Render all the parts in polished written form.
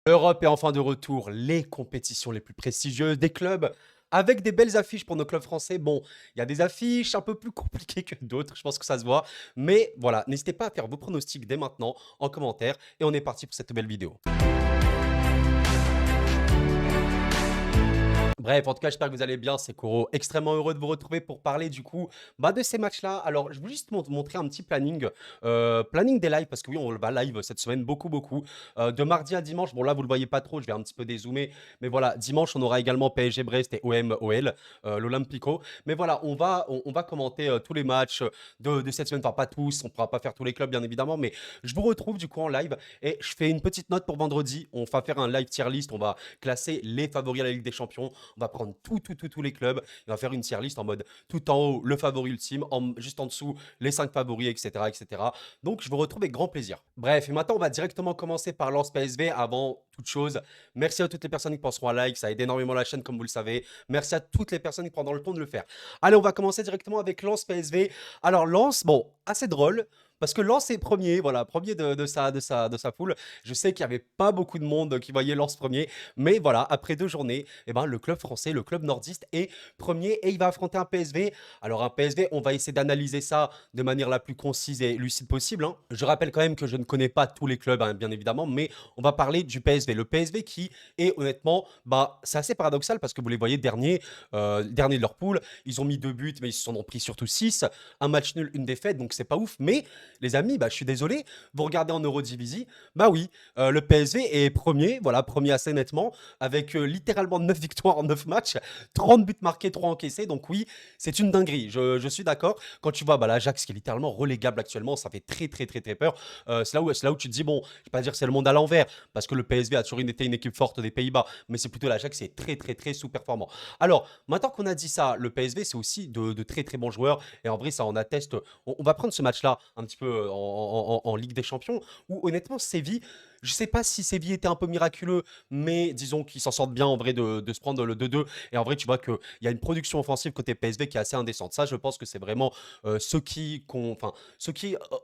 L'Europe est enfin de retour, les compétitions les plus prestigieuses des clubs, avec des belles affiches pour nos clubs français. Bon, il y a des affiches un peu plus compliquées que d'autres, je pense que ça se voit. Mais voilà, n'hésitez pas à faire vos pronostics dès maintenant en commentaire. Et on est parti pour cette belle vidéo. Bref, en tout cas, j'espère que vous allez bien. C'est Koro, extrêmement heureux de vous retrouver pour parler du coup de ces matchs-là. Alors, je voulais juste montrer un petit planning des lives, parce que oui, on va live cette semaine beaucoup. De mardi à dimanche, bon là, vous le voyez pas trop, je vais un petit peu dézoomer, mais voilà, dimanche, on aura également PSG Brest et OM OL, l'Olympico. Mais voilà, on va commenter tous les matchs de cette semaine, enfin pas tous, on pourra pas faire tous les clubs bien évidemment, mais je vous retrouve du coup en live et je fais une petite note pour vendredi. On va faire un live tier list, on va classer les favoris à la Ligue des Champions. On va prendre tous les clubs. Et on va faire une tier list en mode tout en haut, le favori ultime, juste en dessous, les 5 favoris, etc. Donc, je vous retrouve avec grand plaisir. Bref, et maintenant, on va directement commencer par Lens PSV avant toute chose. Merci à toutes les personnes qui penseront à like. Ça aide énormément la chaîne, comme vous le savez. Merci à toutes les personnes qui prendront le temps de le faire. Allez, on va commencer directement avec Lens PSV. Alors, Lens, bon, assez drôle. Parce que Lens est premier, voilà, premier de sa poule. Je sais qu'il n'y avait pas beaucoup de monde qui voyait Lens premier, mais voilà, après 2 journées, eh ben, le club français, le club nordiste est premier et il va affronter un PSV. Alors un PSV, on va essayer d'analyser ça de manière la plus concise et lucide possible, hein. Je rappelle quand même que je ne connais pas tous les clubs, hein, bien évidemment, mais on va parler du PSV. Le PSV qui est honnêtement, bah, c'est assez paradoxal parce que vous les voyez dernier de leur poule. Ils ont mis 2 buts, mais ils se sont en pris surtout 6. Un match nul, une défaite, donc c'est pas ouf. Mais les amis, bah, je suis désolé, vous regardez en Eurodivisie, bah oui, le PSV est premier, voilà, premier assez nettement, avec littéralement 9 victoires en 9 matchs, 30 buts marqués, 3 encaissés. Donc oui, c'est une dinguerie, je suis d'accord. Quand tu vois bah, l'Ajax qui est littéralement relégable actuellement, ça fait très peur. C'est là où tu te dis, bon, je ne vais pas dire que c'est le monde à l'envers, parce que le PSV a toujours été une équipe forte des Pays-Bas, mais c'est plutôt l'Ajax qui est très sous-performant. Alors, maintenant qu'on a dit ça, le PSV, c'est aussi de très bons joueurs, et en vrai, ça en atteste. On va prendre ce match-là un petit peu en Ligue des Champions, où honnêtement, Séville, je ne sais pas si Séville était un peu miraculeux, mais disons qu'ils s'en sortent bien en vrai de se prendre le 2-2. Et en vrai, tu vois qu'il y a une production offensive côté PSV qui est assez indécente. Ça, je pense que c'est vraiment ce qui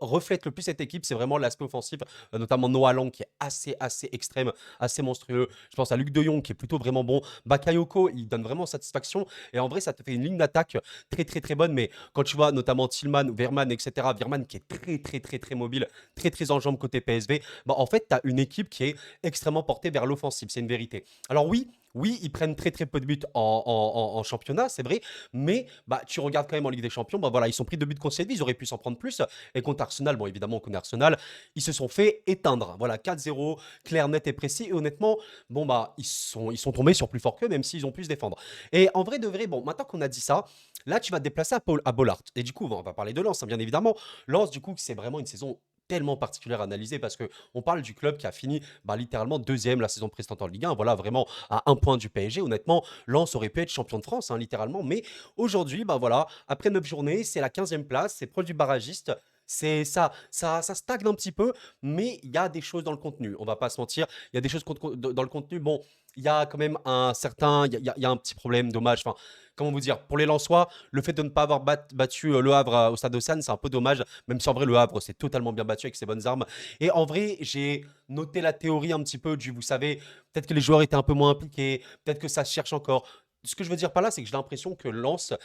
reflète le plus cette équipe, c'est vraiment l'aspect offensif, notamment Noah Lang qui est assez extrême, assez monstrueux. Je pense à Luc De Jong qui est plutôt vraiment bon. Bakayoko, il donne vraiment satisfaction. Et en vrai, ça te fait une ligne d'attaque très bonne. Mais quand tu vois notamment Tillman, Verman, etc., Verman qui est très mobile, très en jambes côté PSV, bah, en fait, tu as une équipe qui est extrêmement portée vers l'offensive. C'est une vérité. Alors oui, ils prennent très peu de buts en championnat, c'est vrai, mais bah, tu regardes quand même en Ligue des Champions, bah, voilà, ils sont pris 2 buts contre Séville, ils auraient pu s'en prendre plus. Et contre Arsenal, bon, évidemment, on connaît Arsenal, ils se sont fait éteindre. Voilà, 4-0, clair, net et précis. Et honnêtement, bon, bah, ils sont tombés sur plus fort qu'eux, même s'ils ont pu se défendre. Et en vrai de vrai, bon, maintenant qu'on a dit ça, là, tu vas te déplacer à Bollard. Et du coup, on va parler de Lens, hein, bien évidemment. Lens, du coup, c'est vraiment une saison tellement particulière à analyser parce que on parle du club qui a fini bah, littéralement deuxième la saison précédente en Ligue 1, voilà vraiment à un point du PSG. Honnêtement, Lens aurait pu être champion de France, hein, littéralement, mais aujourd'hui, bah voilà, après 9 journées, c'est la 15e place, c'est proche du barragiste. C'est ça stagne un petit peu, mais il y a des choses dans le contenu. On va pas se mentir, il y a des choses dans le contenu. Bon, il y a quand même il y a un petit problème, dommage. Enfin, comment vous dire, pour les Lensois, le fait de ne pas avoir battu Le Havre au Stade de Sannes, c'est un peu dommage, même si en vrai, Le Havre s'est totalement bien battu avec ses bonnes armes. Et en vrai, j'ai noté la théorie un petit peu vous savez, peut-être que les joueurs étaient un peu moins impliqués, peut-être que ça se cherche encore. Ce que je veux dire par là, c'est que j'ai l'impression que Lens,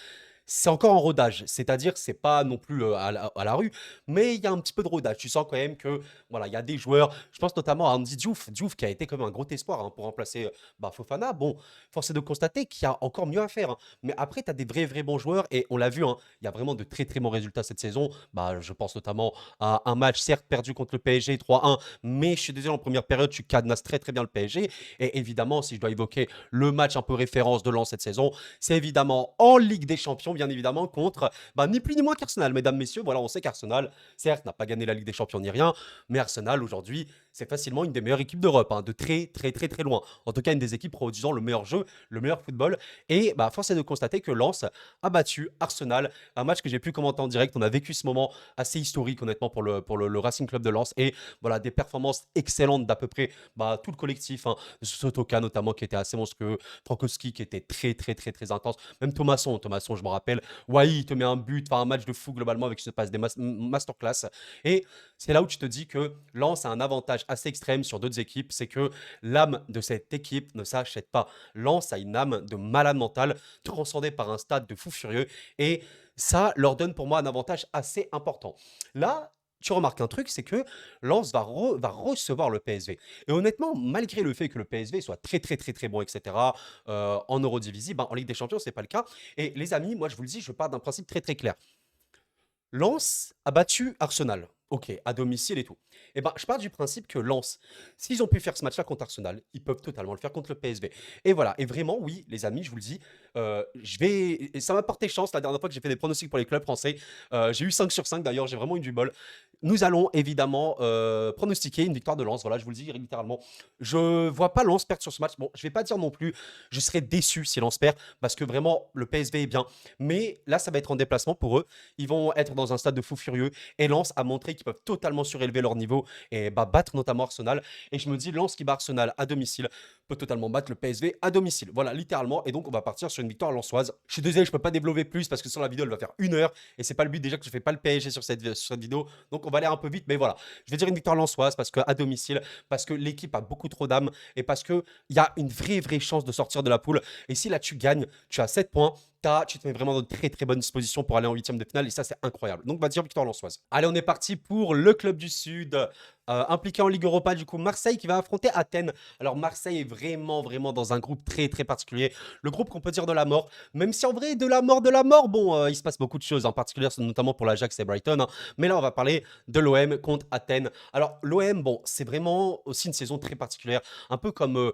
c'est encore en rodage, c'est-à-dire que c'est pas non plus à la rue, mais il y a un petit peu de rodage. Tu sens quand même que voilà, il y a des joueurs. Je pense notamment à Andy Diouf qui a été comme un gros espoir hein, pour remplacer bah, Fofana. Bon, force est de constater qu'il y a encore mieux à faire, hein. Mais après, tu as des vrais bons joueurs et on l'a vu, hein, il y a vraiment de très bons résultats cette saison. Bah, je pense notamment à un match certes perdu contre le PSG 3-1, mais je suis désolé en première période, tu cadenas très bien le PSG. Et évidemment, si je dois évoquer le match un peu référence de Lens cette saison, c'est évidemment en Ligue des Champions, bien évidemment, contre bah, ni plus ni moins qu'Arsenal. Mesdames, messieurs, voilà, on sait qu'Arsenal, certes, n'a pas gagné la Ligue des Champions ni rien, mais Arsenal, aujourd'hui, c'est facilement une des meilleures équipes d'Europe, hein, de très loin. En tout cas, une des équipes produisant le meilleur jeu, le meilleur football. Et bah, force est de constater que Lens a battu Arsenal, un match que j'ai pu commenter en direct. On a vécu ce moment assez historique, honnêtement, pour le Racing Club de Lens. Et voilà, des performances excellentes d'à peu près bah, tout le collectif, hein. Sotoka notamment, qui était assez monstrueux. Frankowski, qui était très intense. Même Thomasson, je me rappelle. Wai, il te met un but, enfin un match de fou globalement avec ce passe des masterclass. Et c'est là où tu te dis que Lens a un avantage assez extrême sur d'autres équipes, c'est que l'âme de cette équipe ne s'achète pas. Lens a une âme de malade mental, transcendée par un stade de fou furieux, et ça leur donne pour moi un avantage assez important. Là, tu remarques un truc, c'est que Lens va recevoir le PSV. Et honnêtement, malgré le fait que le PSV soit très très très très bon, etc., en Eurodivisie, ben, en Ligue des Champions, c'est pas le cas. Et les amis, moi je vous le dis, je pars d'un principe très très clair. Lens a battu Arsenal. Ok, à domicile et tout. Et ben, je pars du principe que Lens, s'ils ont pu faire ce match-là contre Arsenal, ils peuvent totalement le faire contre le PSV. Et voilà. Et vraiment, oui, les amis, je vous le dis, je vais. Et ça m'a porté chance la dernière fois que j'ai fait des pronostics pour les clubs français. J'ai eu 5 sur 5 d'ailleurs, j'ai vraiment eu du bol. Nous allons évidemment pronostiquer une victoire de Lens. Voilà, je vous le dis littéralement. Je vois pas Lens perdre sur ce match. Bon, je vais pas dire non plus, je serais déçu si Lens perd, parce que vraiment, le PSV est bien. Mais là, ça va être en déplacement pour eux. Ils vont être dans un stade de fou furieux. Et Lens a montré qu'ils peuvent totalement surélever leur niveau et bah, battre notamment Arsenal. Et je me dis, Lens qui bat Arsenal à domicile peut totalement battre le PSV à domicile. Voilà, littéralement. Et donc, on va partir sur une victoire lensoise. Je suis désolé, je peux pas développer plus parce que sur la vidéo, elle va faire 1 heure. Et c'est pas le but déjà que je fais pas le PSG sur cette vidéo. Donc, on va aller un peu vite. Mais voilà, je vais dire une victoire lensoise parce qu'à domicile, parce que l'équipe a beaucoup trop d'âme et parce qu'il y a une vraie chance de sortir de la poule. Et si là, tu gagnes, tu as 7 points. Tu te mets vraiment dans de très très bonnes dispositions pour aller en huitième de finale et ça c'est incroyable. Donc on va dire victoire lensoise. Allez, on est parti pour le club du Sud, impliqué en Ligue Europa du coup. Marseille qui va affronter Athènes. Alors Marseille est vraiment dans un groupe très particulier. Le groupe qu'on peut dire de la mort. Même si en vrai de la mort, bon, il se passe beaucoup de choses en particulier, notamment pour l'Ajax et Brighton, hein. Mais là on va parler de l'OM contre Athènes. Alors l'OM, bon, c'est vraiment aussi une saison très particulière. Un peu comme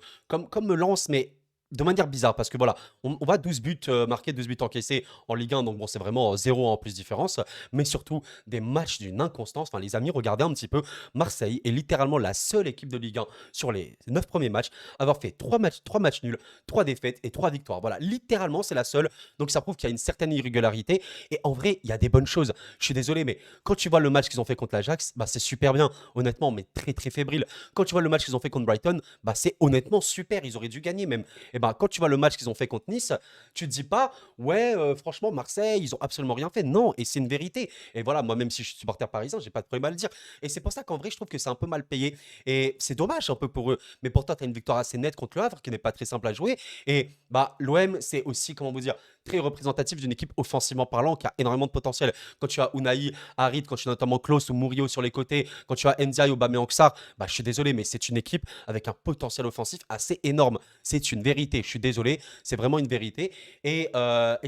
Lens, mais de manière bizarre, parce que voilà, on va 12 buts marqués, 12 buts encaissés en Ligue 1, donc bon, c'est vraiment 0 en plus différence, mais surtout des matchs d'une inconstance. Enfin, les amis, regardez un petit peu, Marseille est littéralement la seule équipe de Ligue 1 sur les 9 premiers matchs à avoir fait 3 matchs nuls, 3 défaites et 3 victoires. Voilà, littéralement, c'est la seule, donc ça prouve qu'il y a une certaine irrégularité, et en vrai, il y a des bonnes choses. Je suis désolé, mais quand tu vois le match qu'ils ont fait contre l'Ajax, bah, c'est super bien, honnêtement, mais très fébrile. Quand tu vois le match qu'ils ont fait contre Brighton, bah, c'est honnêtement super, ils auraient dû gagner même. Et ben, quand tu vois le match qu'ils ont fait contre Nice, tu te dis pas, ouais, franchement, Marseille, ils ont absolument rien fait. Non, et c'est une vérité. Et voilà, moi, même si je suis supporter parisien, j'ai pas de problème à le dire. Et c'est pour ça qu'en vrai, je trouve que c'est un peu mal payé. Et c'est dommage un peu pour eux. Mais pourtant, tu as une victoire assez nette contre le Havre, qui n'est pas très simple à jouer. Et bah, l'OM, c'est aussi, comment vous dire, très représentatif d'une équipe offensivement parlant qui a énormément de potentiel. Quand tu as Unai, Harit, quand tu as notamment Klose ou Murillo sur les côtés, quand tu as Ndiaye, Aubameyang, Sarr, bah, je suis désolé, mais c'est une équipe avec un potentiel offensif assez énorme. C'est une vérité. Je suis désolé, c'est vraiment une vérité. Et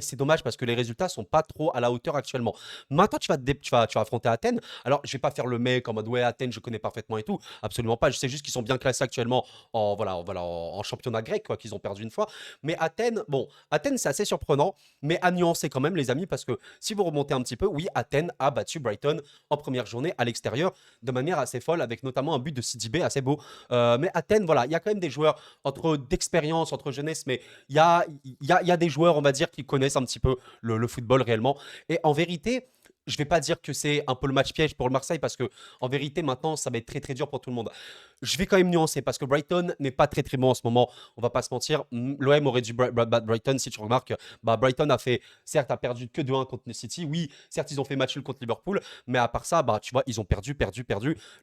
c'est dommage parce que les résultats sont pas trop à la hauteur actuellement. Maintenant, tu vas affronter Athènes. Alors, je vais pas faire le mec en mode ouais, Athènes, je connais parfaitement et tout. Absolument pas. Je sais juste qu'ils sont bien classés actuellement en championnat grec, quoi, qu'ils ont perdu une fois. Mais Athènes, bon, Athènes, c'est assez surprenant, mais à nuancer quand même, les amis, parce que si vous remontez un petit peu, oui, Athènes a battu Brighton en première journée à l'extérieur de manière assez folle, avec notamment un but de Sidibé assez beau. Mais Athènes, voilà, il y a quand même des joueurs entre d'expérience, entre jeunesse, mais il y a des joueurs, on va dire, qui connaissent un petit peu le football réellement. Et en vérité, je vais pas dire que c'est un peu le match piège pour le Marseille parce que en vérité maintenant ça va être très dur pour tout le monde. Je vais quand même nuancer parce que Brighton n'est pas très bon en ce moment, on va pas se mentir. L'OM aurait dû battre Brighton si tu remarques. Bah Brighton a perdu que 2-1 contre le City. Oui, certes ils ont fait match nul contre Liverpool, mais à part ça, bah tu vois, ils ont perdu.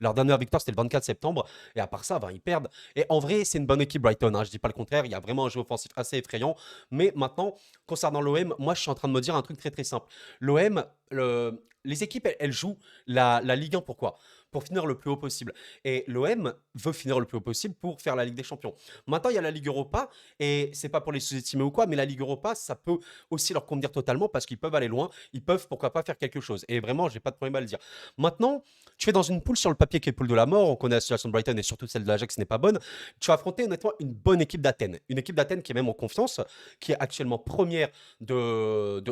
Leur dernière victoire c'était le 24 septembre et à part ça, bah, ils perdent. Et en vrai, c'est une bonne équipe Brighton, hein, je dis pas le contraire, il y a vraiment un jeu offensif assez effrayant, mais maintenant concernant l'OM, moi je suis en train de me dire un truc très simple. L'OM, les équipes, elles jouent la Ligue 1 pourquoi? Pour finir le plus haut possible. Et l'OM veut finir le plus haut possible pour faire la Ligue des Champions. Maintenant, il y a la Ligue Europa, et c'est pas pour les sous-estimer ou quoi, mais la Ligue Europa, ça peut aussi leur convenir totalement parce qu'ils peuvent aller loin, ils peuvent pourquoi pas faire quelque chose. Et vraiment, j'ai pas de problème à le dire. Maintenant, tu es dans une poule sur le papier qui est poule de la mort, on connaît la situation de Brighton et surtout celle de l'Ajax n'est pas bonne. Tu vas affronter honnêtement une bonne équipe d'Athènes. Une équipe d'Athènes qui est même en confiance, qui est actuellement première de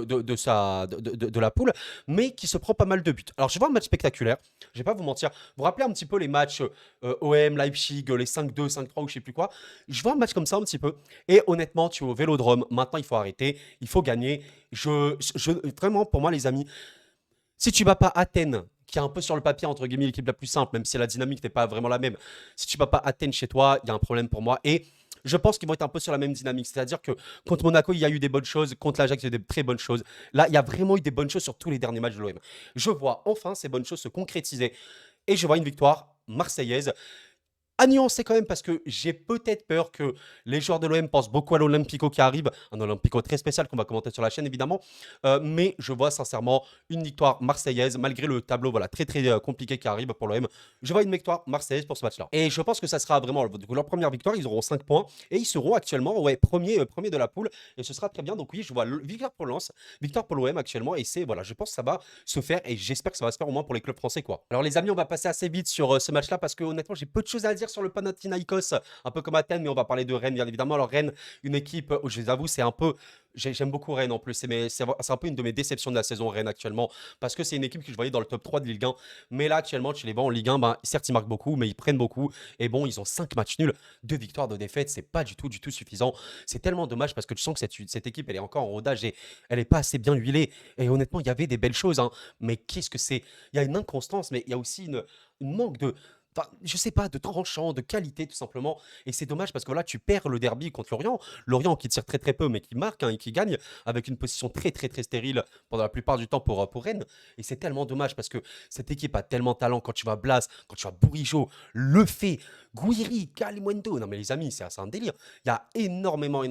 la poule, mais qui se prend pas mal de buts. Alors, je vais voir un match spectaculaire, je vais pas vous mentir. Vous vous rappelez un petit peu les matchs OM, Leipzig, les 5-2, 5-3 ou je sais plus quoi. Je vois un match comme ça un petit peu. Et honnêtement, tu es au Vélodrome. Maintenant, il faut arrêter. Il faut gagner. Vraiment, pour moi, les amis, si tu bats pas Athènes, qui est un peu sur le papier, entre guillemets, l'équipe la plus simple, même si la dynamique n'est pas vraiment la même, si tu bats pas Athènes chez toi, il y a un problème pour moi. Et je pense qu'ils vont être un peu sur la même dynamique. C'est-à-dire que contre Monaco, il y a eu des bonnes choses. Contre l'Ajax, il y a eu des très bonnes choses. Là, il y a vraiment eu des bonnes choses sur tous les derniers matchs de l'OM. Je vois enfin ces bonnes choses se concrétiser. et je vois une victoire marseillaise. À nuancer quand même parce que j'ai peut-être peur que les joueurs de l'OM pensent beaucoup à l'Olympico qui arrive, un Olympico très spécial qu'on va commenter sur la chaîne évidemment, mais je vois sincèrement une victoire marseillaise malgré le tableau voilà, très très compliqué qui arrive pour l'OM. Je vois une victoire marseillaise pour ce match-là. Et je pense que ça sera vraiment leur première victoire, ils auront 5 points et ils seront actuellement ouais, premier de la poule et ce sera très bien. Donc oui, je vois victoire pour Lens, victoire pour l'OM actuellement et c'est voilà, je pense que ça va se faire et j'espère que ça va se faire au moins pour les clubs français quoi. Alors les amis, on va passer assez vite sur ce match-là parce que honnêtement, j'ai peu de choses à dire sur le Panathinaikos, un peu comme Athènes, mais on va parler de Rennes bien évidemment. Alors Rennes, une équipe, je vous avoue, c'est un peu j'aime beaucoup Rennes en plus, c'est un peu une de mes déceptions de la saison Rennes actuellement parce que c'est une équipe que je voyais dans le top 3 de Ligue 1, mais là actuellement tu les vois en Ligue 1, ben, certes ils marquent beaucoup, mais ils prennent beaucoup et bon, ils ont 5 matchs nuls, 2 victoires, 2 défaites, c'est pas du tout suffisant. C'est tellement dommage parce que tu sens que cette équipe elle est encore en rodage et elle est pas assez bien huilée et honnêtement, il y avait des belles choses hein, mais qu'est-ce que c'est. Il y a une inconstance, mais il y a aussi une manque de. Enfin, je sais pas, de tranchant, de qualité tout simplement. Et c'est dommage parce que là, tu perds le derby contre Lorient. Lorient qui tire très très peu, mais qui marque hein, et qui gagne avec une position très très très stérile pendant la plupart du temps pour Rennes. Et c'est tellement dommage parce que cette équipe a tellement de talent. Quand tu vas Blas, quand tu vas Bourigeaud, Lefebvre, Gouiri, Kalimundo. Non mais les amis, c'est un délire. Il y a énormément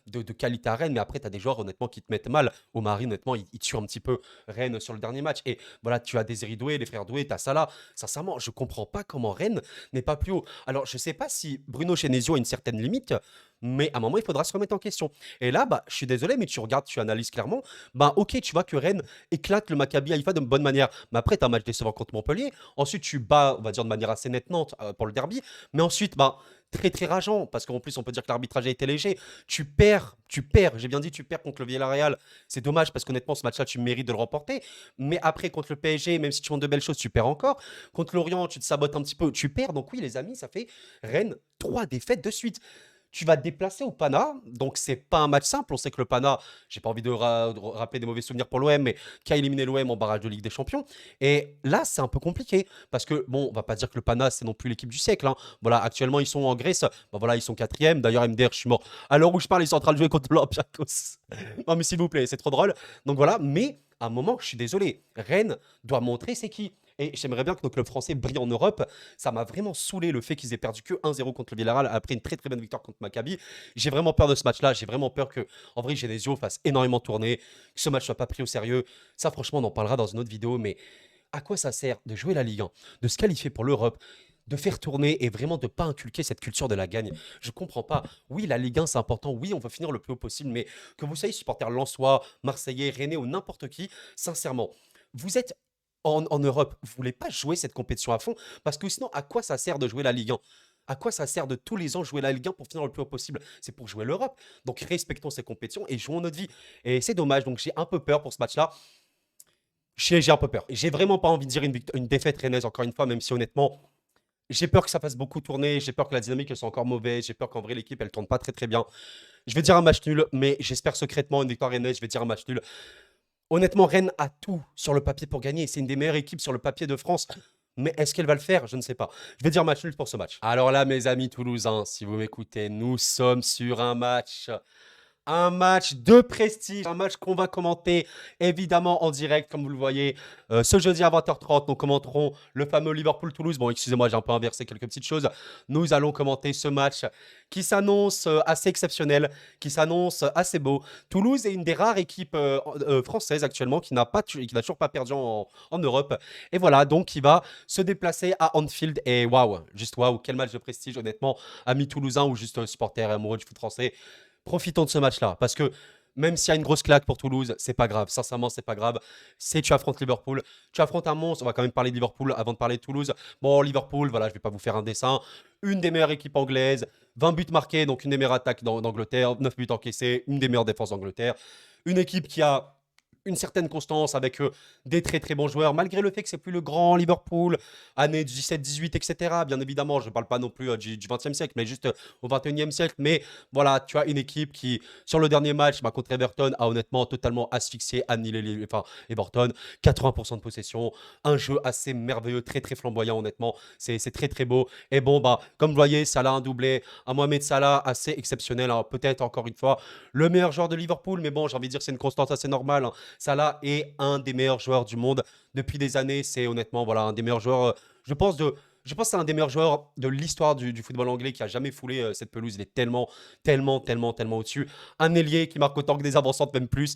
de qualité à Rennes, mais après, tu as des joueurs honnêtement qui te mettent mal. Omari, honnêtement, il tue un petit peu Rennes sur le dernier match. Et voilà, tu as Désiré Doué, les frères Doué, tu as Salah. Sincèrement, je comprends pas comment Rennes n'est pas plus haut. Alors, je sais pas si Bruno Genesio a une certaine limite, mais à un moment, il faudra se remettre en question. Et là, bah, je suis désolé, mais tu regardes, tu analyses clairement. Bah, ok, tu vois que Rennes éclate le Maccabi Haïfa de bonne manière. Mais après, tu as un match décevant contre Montpellier. Ensuite, tu bats, on va dire, de manière assez nette Nantes pour le derby. Mais ensuite, bah, très très rageant, parce qu'en plus, on peut dire que l'arbitrage a été léger. Tu perds, j'ai bien dit, tu perds contre le Villarreal. C'est dommage parce qu'honnêtement, ce match-là, tu mérites de le remporter. Mais après, contre le PSG, même si tu montres de belles choses, tu perds encore. Contre l'Orient, tu te sabotes un petit peu, tu perds. Donc oui, les amis, ça fait Rennes 3 défaites de suite. Tu vas te déplacer au Pana, donc c'est pas un match simple. On sait que le Pana, j'ai pas envie de rappeler des mauvais souvenirs pour l'OM, mais qui a éliminé l'OM en barrage de Ligue des Champions. Et là, c'est un peu compliqué parce que bon, on va pas dire que le Pana c'est non plus l'équipe du siècle, hein. Voilà, actuellement ils sont en Grèce, bah voilà, ils sont quatrième. D'ailleurs, MDR, je suis mort. À l'heure où je parle, ils sont en train de jouer contre l'Olympiakos. Non, mais s'il vous plaît, c'est trop drôle. Donc voilà, mais à un moment, je suis désolé, Rennes doit montrer c'est qui. Et j'aimerais bien que nos clubs français brillent en Europe. Ça m'a vraiment saoulé le fait qu'ils aient perdu que 1-0 contre le Villarreal après une très très bonne victoire contre Maccabi. J'ai vraiment peur de ce match-là. J'ai vraiment peur que, en vrai, Genesio fasse énormément tourner, que ce match soit pas pris au sérieux. Ça, franchement, on en parlera dans une autre vidéo. Mais à quoi ça sert de jouer la Ligue 1, de se qualifier pour l'Europe, de faire tourner et vraiment de ne pas inculquer cette culture de la gagne? Je comprends pas. Oui, la Ligue 1, c'est important. Oui, on veut finir le plus haut possible. Mais que vous soyez supporter lensois, marseillais, rennais ou n'importe qui, sincèrement, vous êtes en Europe, vous voulez pas jouer cette compétition à fond parce que sinon, à quoi ça sert de jouer la Ligue 1? À quoi ça sert de tous les ans jouer la Ligue 1 pour finir le plus haut possible? C'est pour jouer l'Europe. Donc respectons ces compétitions et jouons notre vie. Et c'est dommage. Donc j'ai un peu peur pour ce match-là. J'ai un peu peur. J'ai vraiment pas envie de dire une défaite rennaise encore une fois, même si honnêtement, j'ai peur que ça fasse beaucoup tourner. J'ai peur que la dynamique elle soit encore mauvaise. J'ai peur qu'en vrai l'équipe elle tourne pas très très bien. Je vais dire un match nul, mais j'espère secrètement une victoire rennaise. Je vais dire un match nul. Honnêtement, Rennes a tout sur le papier pour gagner. C'est une des meilleures équipes sur le papier de France. Mais est-ce qu'elle va le faire? Je ne sais pas. Je vais dire match nul pour ce match. Alors là, mes amis toulousains, si vous m'écoutez, nous sommes sur un match de prestige, un match qu'on va commenter évidemment en direct, comme vous le voyez. Ce jeudi à 20h30, nous commenterons le fameux Liverpool-Toulouse. Bon, excusez-moi, j'ai un peu inversé quelques petites choses. Nous allons commenter ce match qui s'annonce assez exceptionnel, qui s'annonce assez beau. Toulouse est une des rares équipes françaises actuellement qui n'a toujours pas perdu en Europe. Et voilà, donc il va se déplacer à Anfield. Et waouh, juste waouh, quel match de prestige, honnêtement. Amis toulousains ou juste supporters et amoureux du foot français, profitons de ce match-là. Parce que même s'il y a une grosse claque pour Toulouse, c'est pas grave. Sincèrement, c'est pas grave. C'est tu affrontes Liverpool. Tu affrontes un monstre. On va quand même parler de Liverpool avant de parler de Toulouse. Bon, Liverpool, voilà, je vais pas vous faire un dessin. Une des meilleures équipes anglaises. 20 buts marqués, donc une des meilleures attaques d'Angleterre. 9 buts encaissés. Une des meilleures défenses d'Angleterre. Une équipe qui a une certaine constance avec des très très bons joueurs, malgré le fait que c'est plus le grand Liverpool, années 17-18, etc. Bien évidemment, je ne parle pas non plus du 20e siècle, mais juste au 21e siècle. Mais voilà, tu as une équipe qui, sur le dernier match contre Everton, a honnêtement totalement asphyxié, annihilé Everton. 80% de possession, un jeu assez merveilleux, très très flamboyant, honnêtement. C'est très très beau. Et bon, bah, comme vous voyez, Salah un doublé, un Mohamed Salah assez exceptionnel. Alors, peut-être encore une fois, le meilleur joueur de Liverpool, mais bon, j'ai envie de dire c'est une constante assez normale, hein. Salah est un des meilleurs joueurs du monde depuis des années. C'est honnêtement voilà, un des meilleurs joueurs Je pense de je pense que c'est un des meilleurs joueurs de l'histoire du football anglais qui a jamais foulé cette pelouse. Il est tellement, tellement, tellement, tellement au-dessus. Un ailier qui marque autant que des avancantes, même plus.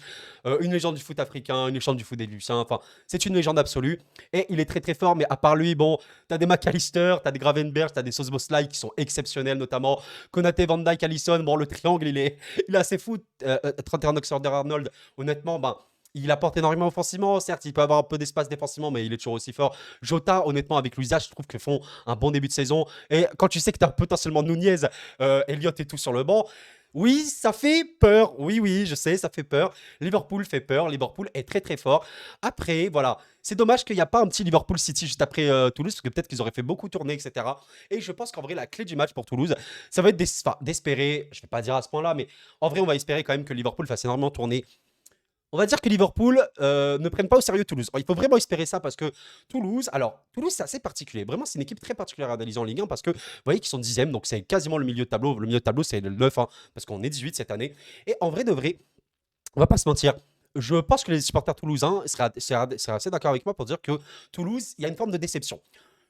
Une légende du foot africain, une légende du foot des Luciens. Enfin, c'est une légende absolue. Et il est très, très fort. Mais à part lui, bon, t'as des McAllister, t'as des Gravenberch, t'as des Szoboszlai qui sont exceptionnels, notamment Konaté, Van Dijk, Alisson. Bon, le triangle, il est assez fou. 31 Oxford-Arnold, honnêtement, ben. Il apporte énormément offensivement, certes, il peut avoir un peu d'espace défensivement, mais il est toujours aussi fort. Jota, honnêtement, avec l'usage, je trouve qu'ils font un bon début de saison. Et quand tu sais que tu as potentiellement Nunez, Elliott et tout sur le banc, oui, ça fait peur. Oui, oui, je sais, ça fait peur. Liverpool fait peur. Liverpool est très, très fort. Après, voilà. C'est dommage qu'il n'y a pas un petit Liverpool City juste après Toulouse, parce que peut-être qu'ils auraient fait beaucoup tourner, etc. Et je pense qu'en vrai, la clé du match pour Toulouse, ça va être d'espérer, je ne vais pas dire à ce point-là, mais en vrai, on va espérer quand même que Liverpool fasse énormément tourner. On va dire que Liverpool ne prenne pas au sérieux Toulouse. Il faut vraiment espérer ça parce que Toulouse, alors Toulouse c'est assez particulier. Vraiment, c'est une équipe très particulière à analyser en Ligue 1 parce que vous voyez qu'ils sont 10e, donc c'est quasiment le milieu de tableau. Le milieu de tableau, c'est le 9, hein, parce qu'on est 18 cette année. Et en vrai de vrai, on va pas se mentir. Je pense que les supporters toulousains seraient assez d'accord avec moi pour dire que Toulouse, il y a une forme de déception.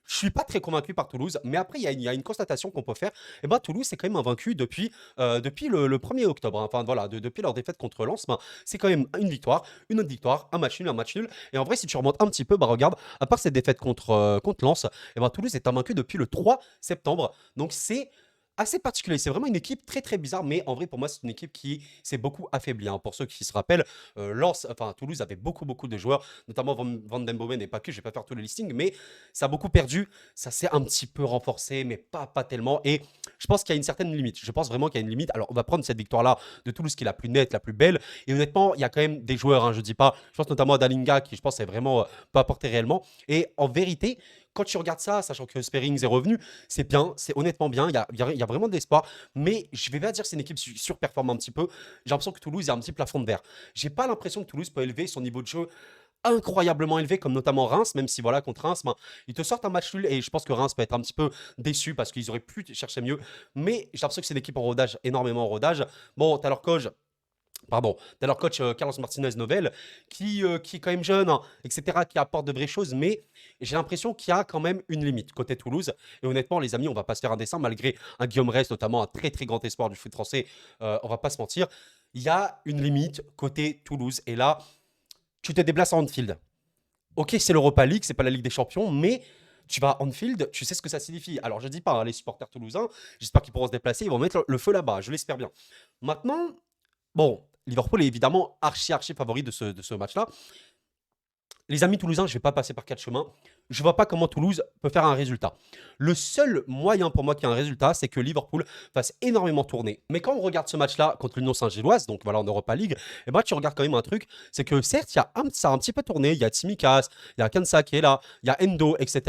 Je suis pas très convaincu par Toulouse, mais après, il y a une constatation qu'on peut faire. Et ben, Toulouse, c'est quand même invaincu depuis le 1er octobre, hein. Enfin, voilà, depuis leur défaite contre Lens, ben, c'est quand même une victoire, une autre victoire, un match nul, un match nul. Et en vrai, si tu remontes un petit peu, bah, regarde, à part cette défaite contre Lens, et ben, Toulouse est invaincu depuis le 3 septembre. Donc, c'est assez particulier. C'est vraiment une équipe très très bizarre, mais en vrai pour moi c'est une équipe qui s'est beaucoup affaiblie, hein. Pour ceux qui se rappellent, Toulouse avait beaucoup beaucoup de joueurs, notamment Van Den Bomen et pas que, je vais pas faire tous les listings, mais ça a beaucoup perdu, ça s'est un petit peu renforcé, mais pas tellement. Et je pense qu'il y a une certaine limite. Je pense vraiment qu'il y a une limite. Alors on va prendre cette victoire-là de Toulouse qui est la plus nette, la plus belle. Et honnêtement, il y a quand même des joueurs, hein, je dis pas. Je pense notamment à Dalinga qui je pense est vraiment pas apporté réellement. Et en vérité, quand tu regardes ça, sachant que Sperrings est revenu, c'est bien, c'est honnêtement bien. Il y a vraiment de l'espoir. Mais je vais pas dire que c'est une équipe surperforme un petit peu. J'ai l'impression que Toulouse, il y a un petit plafond de verre. J'ai pas l'impression que Toulouse peut élever son niveau de jeu incroyablement élevé, comme notamment Reims, même si voilà, contre Reims, ben, ils te sortent un match nul et je pense que Reims peut être un petit peu déçu parce qu'ils auraient pu chercher mieux. Mais j'ai l'impression que c'est une équipe en rodage, énormément en rodage. Bon, t'as leur coach. Pardon, t'as leur coach Carlos Martinez Novel qui est quand même jeune, hein, etc., qui apporte de vraies choses, mais j'ai l'impression qu'il y a quand même une limite côté Toulouse. Et honnêtement, les amis, on va pas se faire un dessin, malgré un Guillaume Rest, notamment un très très grand espoir du foot français, on va pas se mentir. Il y a une limite côté Toulouse. Et là, tu te déplaces à Anfield. Ok, c'est l'Europa League, c'est pas la Ligue des Champions, mais tu vas à Anfield, tu sais ce que ça signifie. Alors je dis pas, hein, les supporters toulousains, j'espère qu'ils pourront se déplacer, ils vont mettre le feu là-bas, je l'espère bien. Maintenant, bon, Liverpool est évidemment archi favori de ce match-là. Les amis toulousains, je ne vais pas passer par quatre chemins. Je ne vois pas comment Toulouse peut faire un résultat. Le seul moyen pour moi qu'il y ait un résultat, c'est que Liverpool fasse énormément tourner. Mais quand on regarde ce match-là contre l'Union Saint-Gilloise, donc voilà en Europa League, et ben tu regardes quand même un truc, c'est que certes, ça a un petit peu tourné. Il y a Tsimikas, il y a Kansa qui est là, il y a Endo, etc.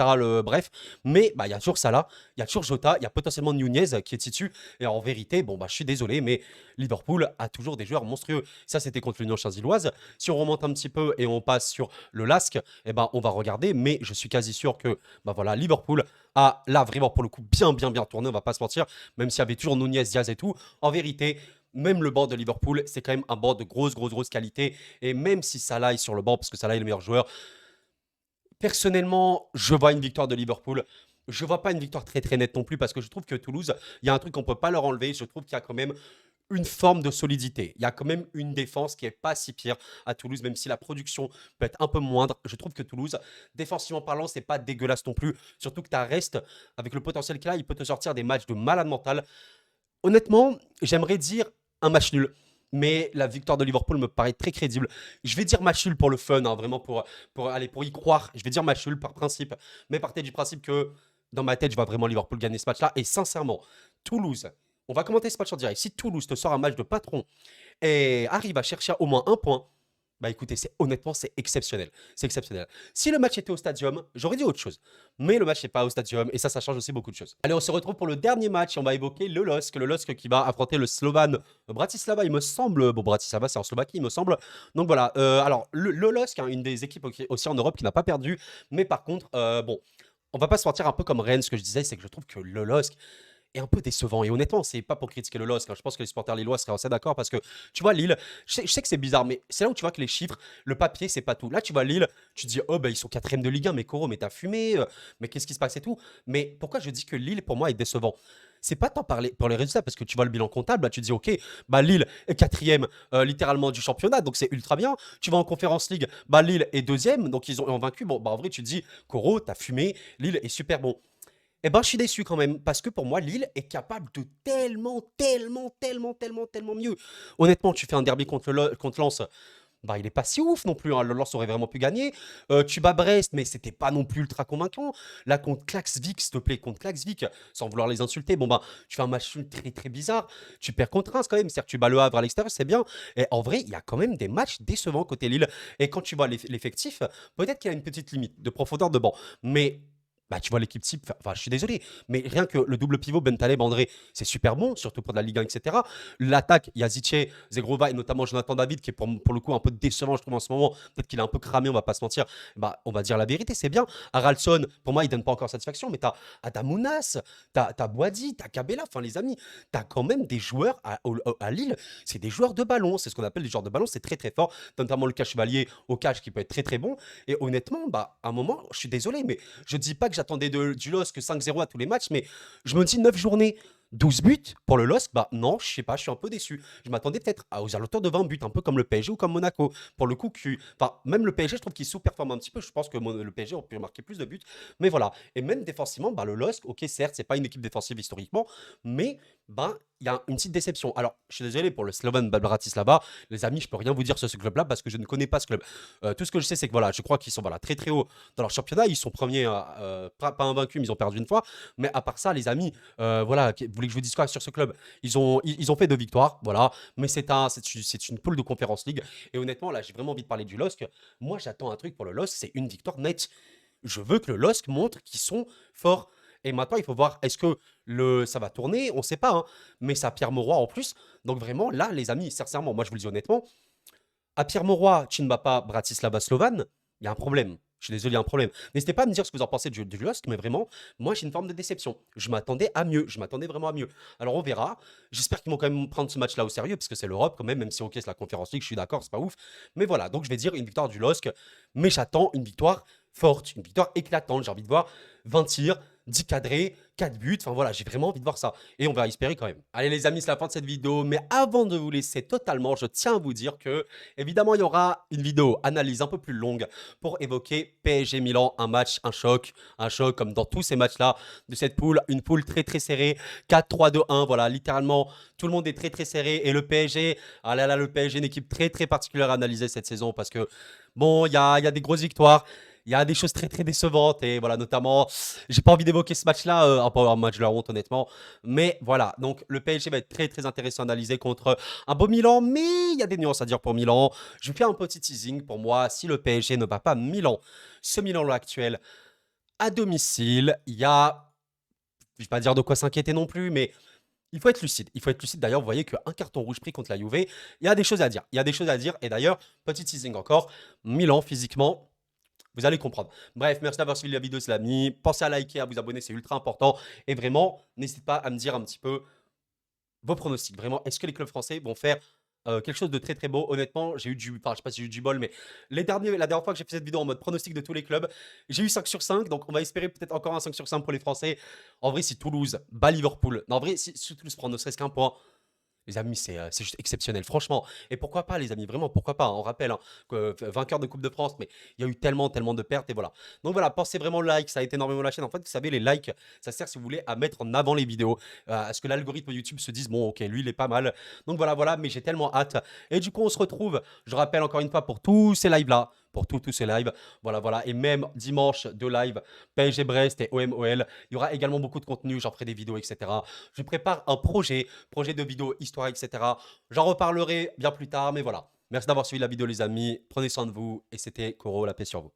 Bref, mais bah, il y a toujours Salah, il y a toujours Jota, il y a potentiellement Nunez qui est dessus. Et en vérité, bon, bah, je suis désolé, mais Liverpool a toujours des joueurs monstrueux. Ça, c'était contre l'Union Saint-Gilloise. Si on remonte un petit peu et on passe sur le LASK, eh ben, on va regarder, mais je suis quasi sûr que bah voilà, Liverpool a là vraiment pour le coup bien tourné, on va pas se mentir, même s'il y avait toujours Nunez, Diaz et tout. En vérité, même le banc de Liverpool, c'est quand même un banc de grosse qualité. Et même si Salah est sur le banc, parce que Salah est le meilleur joueur, personnellement, je vois une victoire de Liverpool. Je vois pas une victoire très très nette non plus parce que je trouve que Toulouse, il y a un truc qu'on peut pas leur enlever. Je trouve qu'il y a quand même une forme de solidité. Il y a quand même une défense qui est pas si pire à Toulouse, même si la production peut être un peu moindre. Je trouve que Toulouse, défensivement parlant, c'est pas dégueulasse non plus. Surtout que tu Rest, avec le potentiel qu'il a, il peut te sortir des matchs de malade mental. Honnêtement, j'aimerais dire un match nul. Mais la victoire de Liverpool me paraît très crédible. Je vais dire match nul pour le fun, hein, vraiment pour y croire. Je vais dire match nul par principe. Mais partez du principe que dans ma tête, je vois vraiment Liverpool gagner ce match-là. Et sincèrement, Toulouse, on va commenter ce match en direct. Si Toulouse te sort un match de patron et arrive à chercher au moins un point, bah écoutez, honnêtement, c'est exceptionnel. C'est exceptionnel. Si le match était au stadium, j'aurais dit autre chose. Mais le match n'est pas au stadium et ça change aussi beaucoup de choses. Allez, on se retrouve pour le dernier match. On va évoquer le LOSC. Le LOSC qui va affronter le Slovan Bratislava, il me semble. Bon, Bratislava, c'est en Slovaquie, il me semble. Donc voilà. Alors, le LOSC, hein, une des équipes aussi en Europe qui n'a pas perdu. Mais par contre, bon, on va pas se mentir, un peu comme Rennes, ce que je disais, c'est que je trouve que le LOSC est un peu décevant. Et honnêtement, c'est pas pour critiquer le LOSC, hein. Je pense que les supporters lillois seraient assez d'accord parce que, tu vois, Lille, je sais que c'est bizarre, mais c'est là où tu vois que les chiffres, le papier, c'est pas tout. Là, tu vois Lille, tu te dis, oh, bah, ils sont quatrième de Ligue 1, mais Coro, mais t'as fumé, mais qu'est-ce qui se passe et tout. Mais pourquoi je dis que Lille, pour moi, est décevant? C'est pas tant pour les résultats, parce que tu vois le bilan comptable, là, tu te dis, ok, bah Lille est quatrième littéralement du championnat, donc c'est ultra bien. Tu vas en Conférence League, bah Lille est deuxième, donc ils ont vaincu. Bon, bah en vrai, tu te dis, Coro, t'as fumé, Lille est super bon. Eh ben, je suis déçu quand même, parce que pour moi, Lille est capable de tellement, tellement, tellement, tellement, tellement mieux. Honnêtement, tu fais un derby contre Lens, bah, il est pas si ouf non plus, hein. Le Lens aurait vraiment pu gagner. Tu bats Brest, mais c'était pas non plus ultra convaincant. Là, contre Klaxvik, s'il te plaît, contre Klaxvik, sans vouloir les insulter, bon, bah, tu fais un match nul très, très bizarre. Tu perds contre Reims quand même, c'est-à-dire que tu bats le Havre à l'extérieur, c'est bien. Et en vrai, il y a quand même des matchs décevants côté Lille. Et quand tu vois l'effectif, peut-être qu'il y a une petite limite de profondeur de banc. Mais bah, tu vois l'équipe type, enfin, je suis désolé, mais rien que le double pivot Bentaleb André, c'est super bon, surtout pour de la Ligue 1, etc. L'attaque, il y a Zitier, Zegrova et notamment Jonathan David, qui est pour le coup un peu décevant, je trouve, en ce moment. Peut-être qu'il est un peu cramé, on va pas se mentir. Bah, on va dire la vérité, c'est bien. Haraldsson, pour moi, il donne pas encore satisfaction, mais t'as Adamounas, t'as Boadi, t'as Cabella, enfin, les amis, t'as quand même des joueurs à Lille, c'est des joueurs de ballon, c'est ce qu'on appelle des joueurs de ballon, c'est très très fort, notamment le cas Chevalier au catch qui peut être très très bon. Et honnêtement, bah, à un moment, je suis désolé, mais je dis pas que j'attendais du LOSC 5-0 à tous les matchs, mais je me dis 9 journées, 12 buts pour le LOSC, bah non, je sais pas, je suis un peu déçu. Je m'attendais peut-être aux alentours de 20 buts, un peu comme le PSG ou comme Monaco. Pour le coup, enfin, même le PSG, je trouve qu'il sous-performe un petit peu. Je pense que le PSG aurait pu marquer plus de buts. Mais voilà. Et même défensivement, bah, le LOSC, ok, certes, c'est pas une équipe défensive historiquement, mais bah, il y a une petite déception. Alors, je suis désolé pour le Slovan Bratislava, les amis, je peux rien vous dire sur ce club-là parce que je ne connais pas ce club. Tout ce que je sais, c'est que voilà, je crois qu'ils sont voilà, très très haut dans leur championnat. Ils sont premiers, pas invaincus, mais ils ont perdu une fois. Mais à part ça, les amis, voilà, vous voulez que je vous dise quoi sur ce club? Ils ont fait 2 victoires, voilà. Mais c'est une poule de Conférence League. Et honnêtement, là, j'ai vraiment envie de parler du LOSC. Moi, j'attends un truc pour le LOSC, c'est une victoire nette. Je veux que le LOSC montre qu'ils sont forts. Et maintenant, il faut voir, est-ce que ça va tourner? On ne sait pas, hein. Mais c'est à Pierre Mauroy en plus. Donc vraiment, là, les amis, sincèrement, moi, je vous le dis honnêtement, à Pierre Mauroy, tu ne bats pas Bratislava Slovan, il y a un problème. Je suis désolé, il y a un problème. N'hésitez pas à me dire ce que vous en pensez du LOSC, mais vraiment, moi, j'ai une forme de déception. Je m'attendais à mieux. Je m'attendais vraiment à mieux. Alors, on verra. J'espère qu'ils vont quand même prendre ce match-là au sérieux, parce que c'est l'Europe, quand même si, ok, c'est la Conférence League, je suis d'accord, c'est pas ouf. Mais voilà, donc je vais dire une victoire du LOSC, mais j'attends une victoire forte, une victoire éclatante. J'ai envie de voir 20 tirs, 10 cadrés, 4 buts. Enfin voilà, j'ai vraiment envie de voir ça. Et on va espérer quand même. Allez les amis, c'est la fin de cette vidéo. Mais avant de vous laisser totalement, je tiens à vous dire que, évidemment, il y aura une vidéo analyse un peu plus longue pour évoquer PSG Milan, un match, un choc comme dans tous ces matchs-là de cette poule, une poule très très serrée, 4-3-2-1, voilà, littéralement, tout le monde est très très serré et le PSG, ah là là, le PSG, une équipe très très particulière à analyser cette saison parce que, bon, il y a des grosses victoires, il y a des choses très très décevantes et voilà, notamment, j'ai pas envie d'évoquer ce match-là, un match de la honte honnêtement, mais voilà, donc le PSG va être très très intéressant à analyser contre un beau Milan, mais il y a des nuances à dire pour Milan. Je vais faire un petit teasing pour moi, si le PSG ne bat pas Milan, ce Milan-là actuel, à domicile, il y a, je vais pas dire de quoi s'inquiéter non plus, mais il faut être lucide. Il faut être lucide. D'ailleurs, vous voyez qu'un carton rouge pris contre la Juve, il y a des choses à dire. Il y a des choses à dire. Et d'ailleurs, petit teasing encore, Milan, physiquement, vous allez comprendre. Bref, merci d'avoir suivi la vidéo, c'est l'ami. Pensez à liker, à vous abonner, c'est ultra important. Et vraiment, n'hésitez pas à me dire un petit peu vos pronostics. Vraiment, est-ce que les clubs français vont faire quelque chose de très très beau? Honnêtement, enfin, je sais pas si j'ai eu du bol, mais la dernière fois que j'ai fait cette vidéo en mode pronostic de tous les clubs, j'ai eu 5 sur 5. Donc, on va espérer peut-être encore un 5 sur 5 pour les Français. En vrai, si Toulouse bat Liverpool, non, en vrai, si Toulouse prend ne serait-ce qu'un point, les amis, c'est juste exceptionnel, franchement. Et pourquoi pas, les amis, vraiment, pourquoi pas, hein. On rappelle, hein, que vainqueur de Coupe de France, mais il y a eu tellement, tellement de pertes, et voilà. Donc voilà, pensez vraiment like, ça a été énormément la chaîne. En fait, vous savez, les likes, ça sert, si vous voulez, à mettre en avant les vidéos, à ce que l'algorithme YouTube se dise, bon, ok, lui, il est pas mal. Donc voilà, voilà, mais j'ai tellement hâte. Et du coup, on se retrouve, je rappelle encore une fois, pour tous ces lives-là, pour tous ces lives, voilà, voilà. Et même dimanche, 2 lives, PSG Brest et OM-OL. Il y aura également beaucoup de contenu, j'en ferai des vidéos, etc. Je prépare un projet de vidéo, histoire, etc. J'en reparlerai bien plus tard, mais voilà. Merci d'avoir suivi la vidéo, les amis. Prenez soin de vous. Et c'était Koro, la paix sur vous.